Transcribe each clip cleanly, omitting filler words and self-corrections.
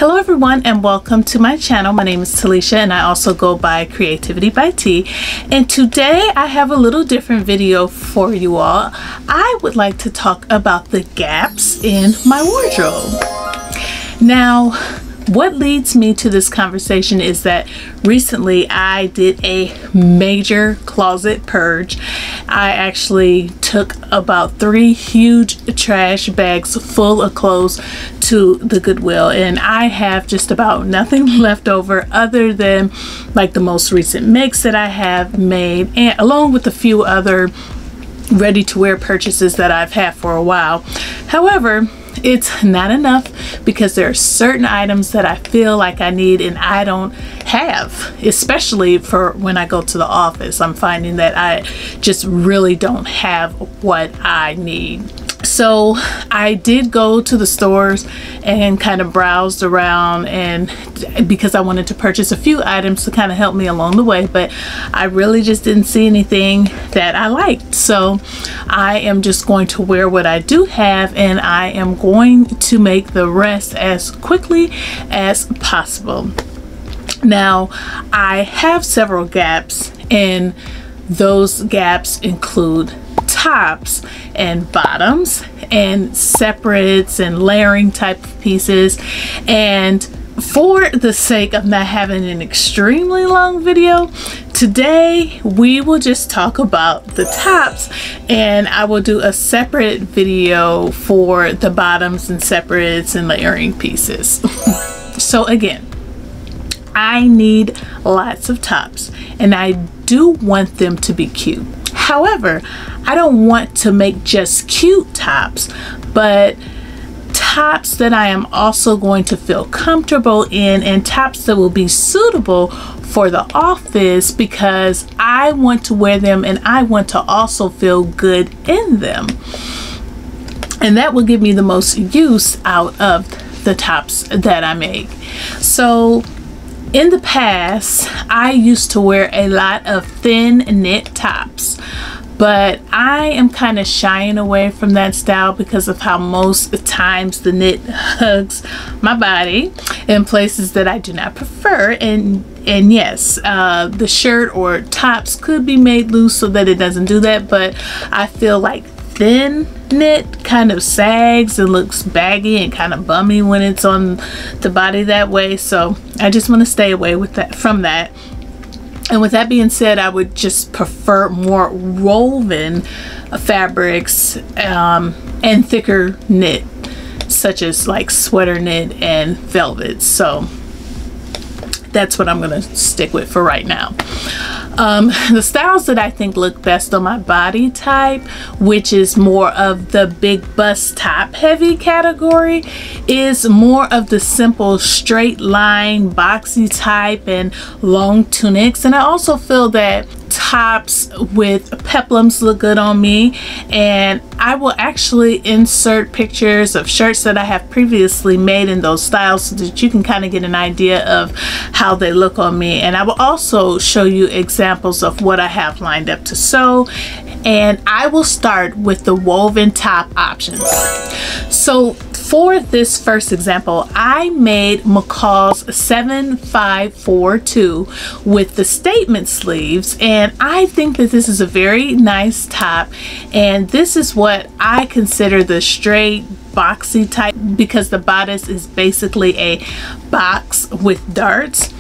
Hello everyone and welcome to my channel. My name is Talisha and I also go by CreativiTeeByT, and today I have a little different video for you all. I would like to talk about the gaps in my wardrobe. Now, what leads me to this conversation is that recently I did a major closet purge. I actually took about 3 huge trash bags full of clothes to the Goodwill, and I have just about nothing left over other than like the most recent makes that I have made, and along with a few other ready-to-wear purchases that I've had for a while. However, it's not enough because there are certain items that I feel like I need and I don't have, especially for when I go to the office. I'm finding that I just really don't have what I need. So I did go to the stores and kind of browsed around, and because I wanted to purchase a few items to kind of help me along the way, but I really just didn't see anything that I liked. So I am just going to wear what I do have, and I am going to make the rest as quickly as possible. Now, I have several gaps, and those gaps include tops and bottoms and separates and layering type of pieces. And for the sake of not having an extremely long video, today we will just talk about the tops, and I will do a separate video for the bottoms and separates and layering pieces. So again, I need lots of tops and I do want them to be cute. However, I don't want to make just cute tops, but tops that I am also going to feel comfortable in, and tops that will be suitable for the office because I want to wear them and I want to also feel good in them. And that will give me the most use out of the tops that I make. So in the past, I used to wear a lot of thin knit tops, but I am kind of shying away from that style because of how most times the knit hugs my body in places that I do not prefer. And yes, the shirt or tops could be made loose so that it doesn't do that, but I feel like thin knit kind of sags and looks baggy and kind of bummy when it's on the body that way. So I just want to stay away with that, from that. And with that being said, I would just prefer more woven fabrics and thicker knit, such as like sweater knit and velvet. So that's what I'm going to stick with for right now. The styles that I think look best on my body type, which is more of the big bust top heavy category, is more of the simple straight line boxy type and long tunics. And I also feel that tops with peplums look good on me, and I will actually insert pictures of shirts that I have previously made in those styles so that you can kind of get an idea of how they look on me. And I will also show you examples of what I have lined up to sew, and I will start with the woven top options. So for this first example, I made McCall's 7542 with the statement sleeves, and I think that this is a very nice top, and this is what I consider the straight boxy type because the bodice is basically a box with darts.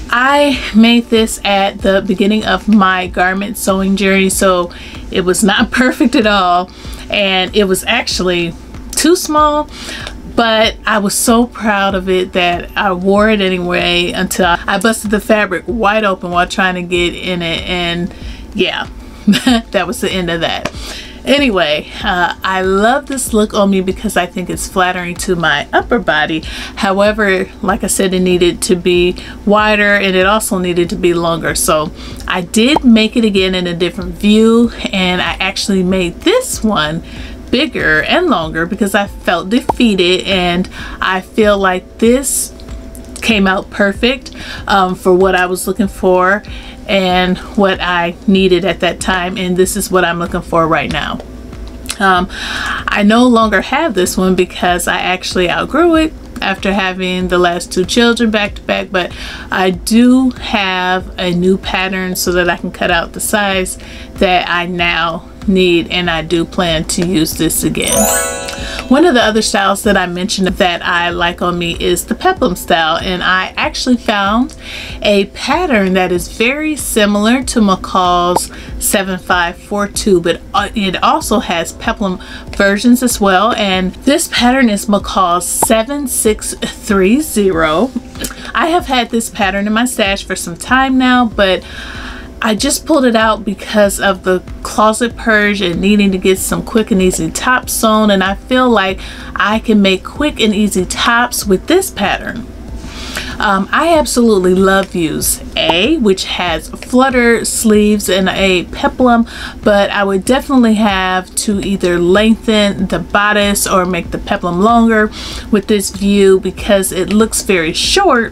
I made this at the beginning of my garment sewing journey, so it was not perfect at all, and it was actually too small, but I was so proud of it that I wore it anyway until I busted the fabric wide open while trying to get in it, and yeah, that was the end of that. Anyway, I love this look on me because I think it's flattering to my upper body. However, like I said, it needed to be wider and it also needed to be longer. So I did make it again in a different view, and I actually made this one bigger and longer because I felt defeated, and I feel like this came out perfect for what I was looking for and what I needed at that time, and this is what I'm looking for right now. I no longer have this one because I actually outgrew it after having the last 2 children back to back, but I do have a new pattern so that I can cut out the size that I now need, and I do plan to use this again. One of the other styles that I mentioned that I like on me is the peplum style, and I actually found a pattern that is very similar to McCall's 7542, but it also has peplum versions as well, and this pattern is McCall's 7630. I have had this pattern in my stash for some time now, but I just pulled it out because of the closet purge and needing to get some quick and easy tops sewn, and I feel like I can make quick and easy tops with this pattern. I absolutely love Views A, which has flutter sleeves and a peplum, but I would definitely have to either lengthen the bodice or make the peplum longer with this view because it looks very short.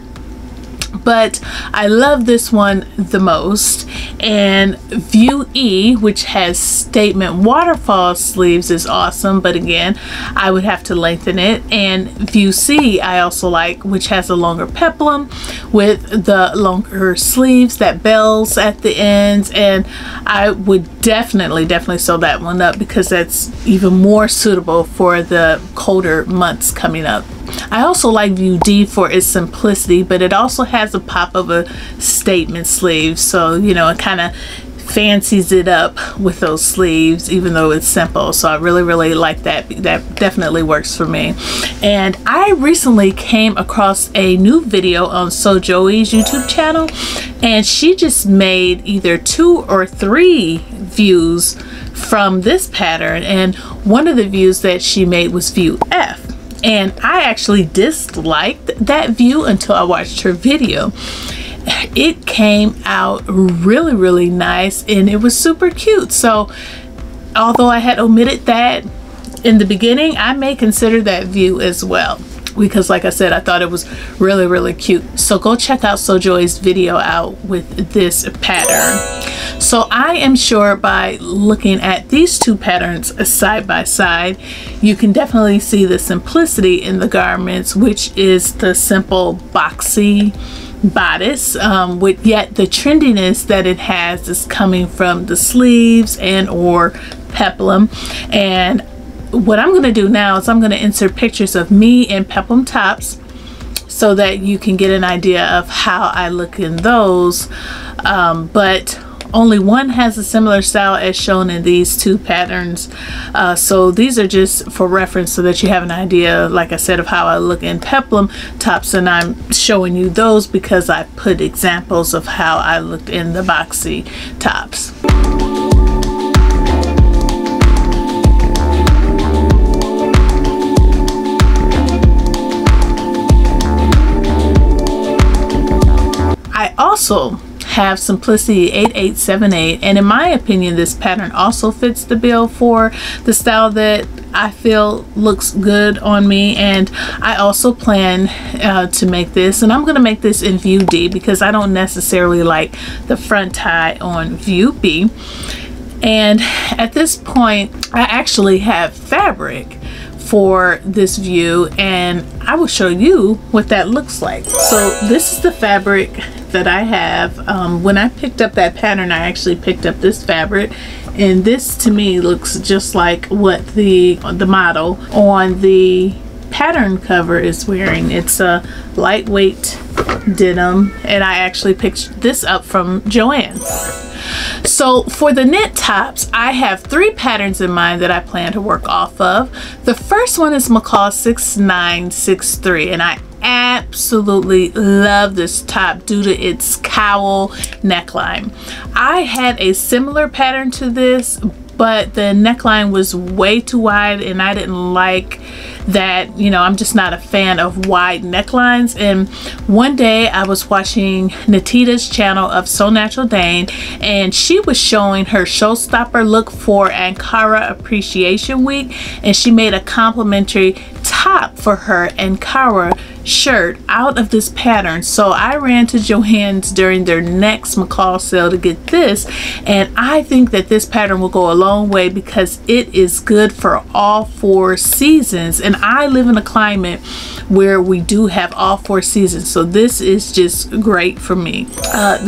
But I love this one the most. And View E, which has statement waterfall sleeves, is awesome, but again I would have to lengthen it. And View C I also like, which has a longer peplum with the longer sleeves, that bells at the ends, and I would definitely sew that one up because that's even more suitable for the colder months coming up. I also like View D for its simplicity, but it also has a pop of a statement sleeve, so you know, it kind of fancies it up with those sleeves even though it's simple. So I really like that. That definitely works for me. And I recently came across a new video on So Joey's YouTube channel, and she just made either 2 or 3 views from this pattern, and one of the views that she made was View F. And I actually disliked that view until I watched her video. It came out really nice, and it was super cute. So although I had omitted that in the beginning, I may consider that view as well, because like I said, I thought it was really cute. So go check out So Joy's video out with this pattern. So I am sure by looking at these 2 patterns side by side, you can definitely see the simplicity in the garments, which is the simple boxy bodice, with yet the trendiness that it has is coming from the sleeves and or peplum. And what I'm going to do now is I'm going to insert pictures of me in peplum tops so that you can get an idea of how I look in those, but only one has a similar style as shown in these 2 patterns, so these are just for reference so that you have an idea, like I said, of how I look in peplum tops, and I'm showing you those because I put examples of how I looked in the boxy tops. I also have Simplicity 8878, and in my opinion this pattern also fits the bill for the style that I feel looks good on me. And I also plan to make this, and I'm going to make this in View D because I don't necessarily like the front tie on View B. And at this point I actually have fabric for this view, and I will show you what that looks like. So this is the fabric that I have. When I picked up that pattern, I actually picked up this fabric, and this to me looks just like what the model on the pattern cover is wearing. It's a lightweight denim, and I actually picked this up from Joann's. So for the knit tops, I have 3 patterns in mind that I plan to work off of. The first one is McCall 6963, and I absolutely love this top due to its cowl neckline. I had a similar pattern to this, but the neckline was way too wide, and I didn't like that. You know, I'm just not a fan of wide necklines. And one day I was watching Natita's channel of So Natural Dane, and she was showing her showstopper look for Ankara Appreciation Week, and she made a complimentary top for her Ankara shirt out of this pattern. So I ran to Joann's during their next McCall sale to get this, and I think that this pattern will go a long way because it is good for all 4 seasons, and I live in a climate where we do have all 4 seasons, so this is just great for me.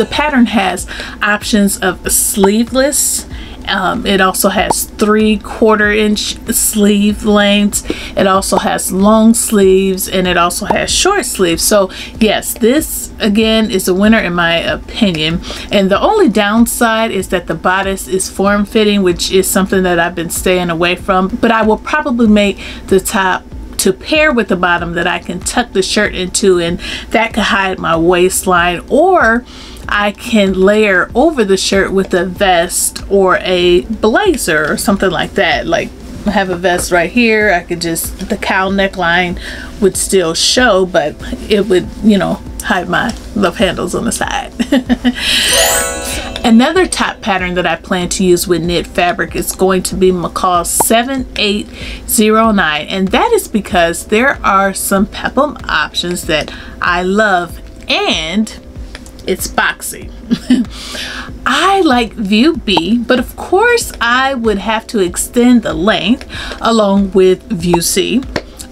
The pattern has options of sleeveless. It also has 3/4 inch sleeve lengths. It also has long sleeves, and it also has short sleeves. So yes, this again is a winner in my opinion. And the only downside is that the bodice is form-fitting, which is something that I've been staying away from. But I will probably make the top to pair with the bottom that I can tuck the shirt into, and that could hide my waistline, or I can layer over the shirt with a vest or a blazer or something like that. Like I have a vest right here, I could just, the cowl neckline would still show, but it would, you know, hide my love handles on the side. Another top pattern that I plan to use with knit fabric is going to be McCall 7809, and that is because there are some peplum options that I love, and it's boxy. I like view B, but of course I would have to extend the length along with view C.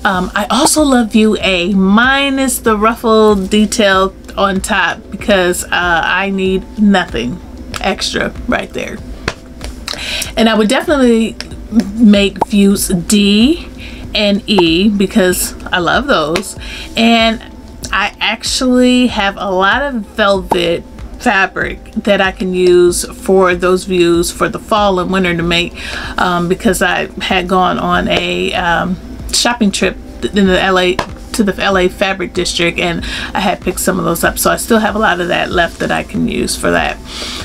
I also love view A minus the ruffled detail on top because I need nothing extra right there. And I would definitely make views D and E because I love those. And I actually have a lot of velvet fabric that I can use for those views for the fall and winter to make, because I had gone on a shopping trip in the LA fabric district, and I had picked some of those up, so I still have a lot of that left that I can use for that.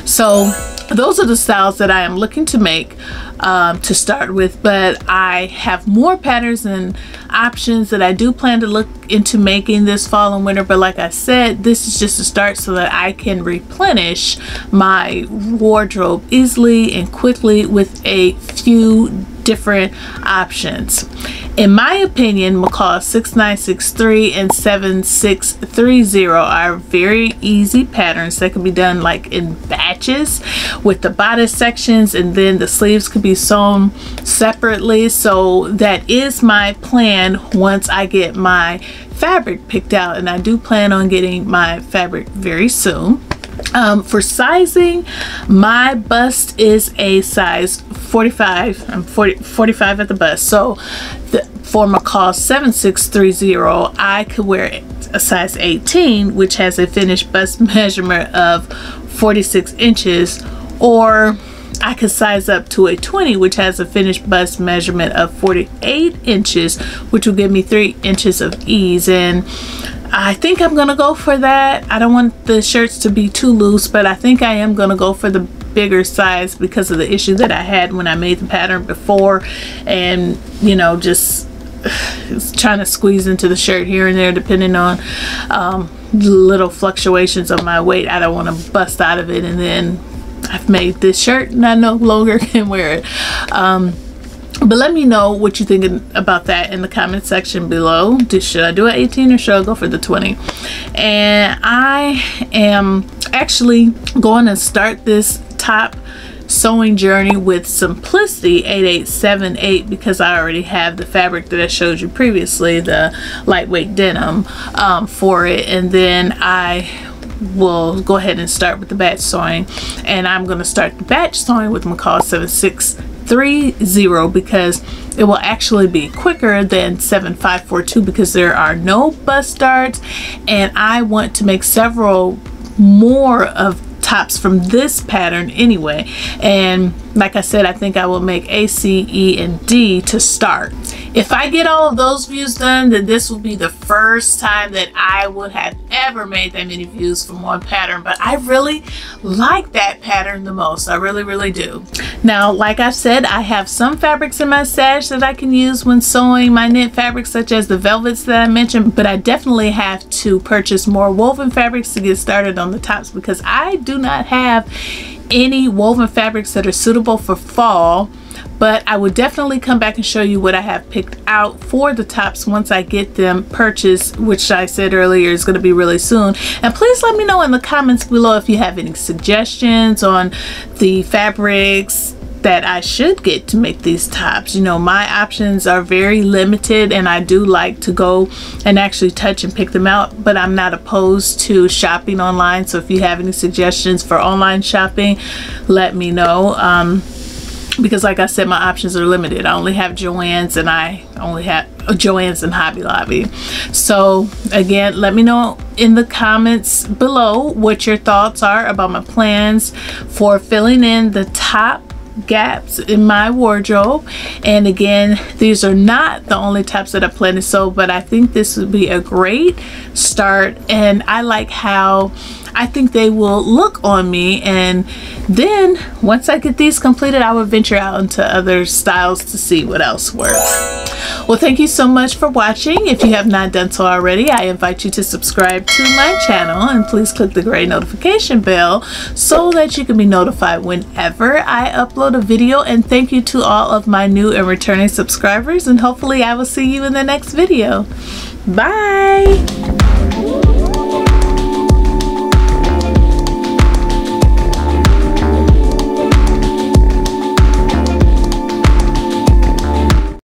So those are the styles that I am looking to make to start with, but I have more patterns and options that I do plan to look into making this fall and winter. But like I said, this is just a start so that I can replenish my wardrobe easily and quickly with a few different options. In my opinion, McCall 6963 and 7630 are very easy patterns that can be done like in batches with the bodice sections, and then the sleeves could be sewn separately. So that is my plan once I get my fabric picked out, and I do plan on getting my fabric very soon. For sizing, my bust is a size 45. I'm 45 at the bust. So for McCall 7630, I could wear a size 18, which has a finished bust measurement of 46 inches, or I could size up to a 20, which has a finished bust measurement of 48 inches, which will give me 3 inches of ease. And I think I'm gonna go for that. I don't want the shirts to be too loose, but I think I am gonna go for the bigger size because of the issue that I had when I made the pattern before, and you know, just trying to squeeze into the shirt here and there depending on little fluctuations of my weight. I don't want to bust out of it and then I've made this shirt and I no longer can wear it. But let me know what you're thinking about that in the comment section below. Should I do an 18 or should I go for the 20? And I am actually going to start this top sewing journey with Simplicity 8878 because I already have the fabric that I showed you previously, the lightweight denim for it. And then I will go ahead and start with the batch sewing, and I'm going to start the batch sewing with McCall 7630 because it will actually be quicker than 7542 because there are no bust darts, and I want to make several more of tops from this pattern anyway. And like I said, I think I will make A, C, E, and D to start. If I get all of those views done, then this will be the first time that I would have ever made that many views from one pattern. But I really like that pattern the most. I really, really do. Now, like I said, I have some fabrics in my stash that I can use when sewing my knit fabrics, such as the velvets that I mentioned, but I definitely have to purchase more woven fabrics to get started on the tops because I do not have any woven fabrics that are suitable for fall, but I would definitely come back and show you what I have picked out for the tops once I get them purchased, which I said earlier is going to be really soon. And please let me know in the comments below if you have any suggestions on the fabrics that I should get to make these tops. You know, my options are very limited, and I do like to go and actually touch and pick them out, but I'm not opposed to shopping online. So if you have any suggestions for online shopping, let me know, because like I said, my options are limited. I only have Joann's, and I only have Joann's and Hobby Lobby. So again, let me know in the comments below what your thoughts are about my plans for filling in the top gaps in my wardrobe. And again, these are not the only tops that I plan to sew, but I think this would be a great start, and I like how I think they will look on me. And then once I get these completed, I will venture out into other styles to see what else works. Well, thank you so much for watching. If you have not done so already, I invite you to subscribe to my channel, and please click the gray notification bell so that you can be notified whenever I upload a video. And thank you to all of my new and returning subscribers, and hopefully I will see you in the next video. Bye.